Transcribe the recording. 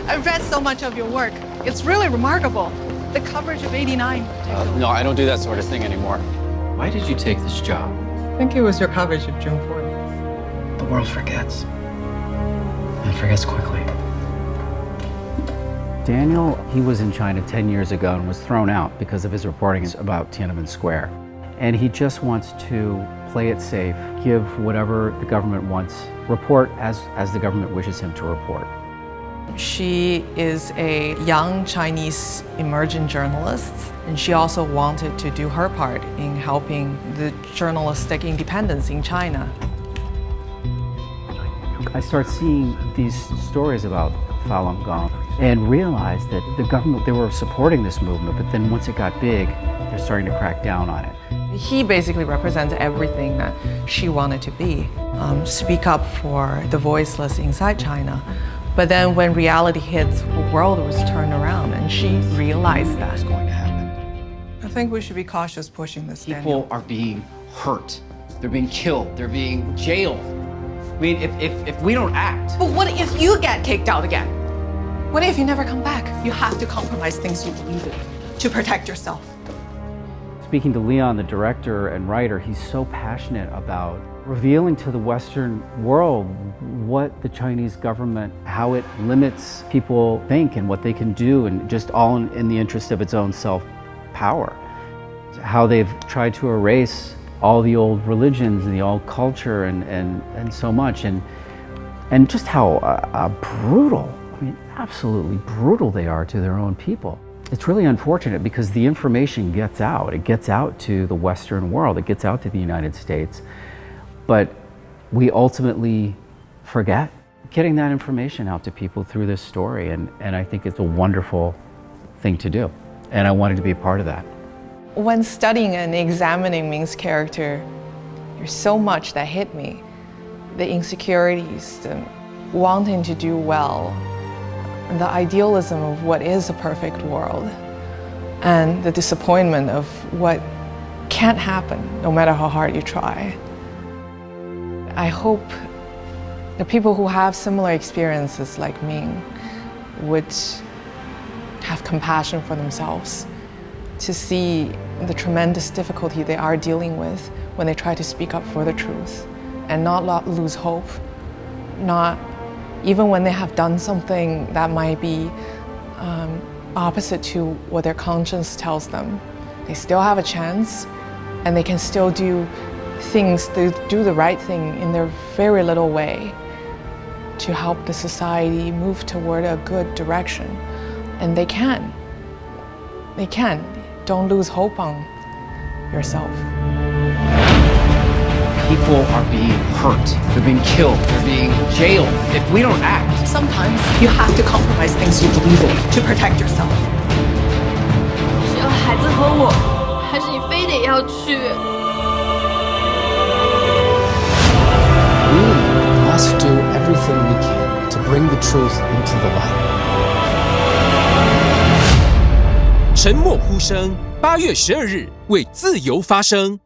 I've read so much of your work. It's really remarkable. The coverage of '89. No, I don't do that sort of thing anymore. Why did you take this job? I think it was your coverage of June 4th. The world forgets. And forgets quickly. Daniel, he was in China 10 years ago and was thrown out because of his reporting about Tiananmen Square. And he just wants to play it safe, give whatever the government wants, report as the government wishes him to report. She is a young Chinese emerging journalist, and she also wanted to do her part in helping the journalistic independence in China. I start seeing these stories about Falun Gong and realized that the government, they were supporting this movement, but then once it got big, they're starting to crack down on it. He basically represents everything that she wanted to be, speak up for the voiceless inside China. But then when reality hits, the world was turned around, and she realized that. What's going to happen? I think we should be cautious pushing this, People Daniel. are being hurt. They're being killed. They're being jailed. I mean, if we don't act. But what if you get kicked out again? What if you never come back? You have to compromise things you believe in to protect yourself. Speaking to Leon, the director and writer, he's so passionate about revealing to the Western world what the Chinese government, how it limits people think and what they can do, and just all in the interest of its own self-power. How they've tried to erase all the old religions and the old culture and so much, and just how brutal, I mean, absolutely brutal they are to their own people. It's really unfortunate because the information gets out. It gets out to the Western world. It gets out to the United States. But we ultimately forget getting that information out to people through this story. And I think it's a wonderful thing to do. And I wanted to be a part of that. When studying and examining Ming's character, there's so much that hit me. The insecurities, the wanting to do well, the idealism of what is a perfect world, and the disappointment of what can't happen no matter how hard you try. I hope the people who have similar experiences like Ming would have compassion for themselves, to see the tremendous difficulty they are dealing with when they try to speak up for the truth, and not lose hope, not even when they have done something that might be opposite to what their conscience tells them. They still have a chance, and they can still do things to do the right thing in their very little way to help the society move toward a good direction. And they can. They can. Don't lose hope on yourself. People are being hurt. They're being killed. They're being jailed. If we don't act. Sometimes you have to compromise things you believe in to protect yourself. 只要孩子和我，还是你非得要去？ We must do everything we can to bring the truth into the light. 沉默呼声，8月12日为自由发声。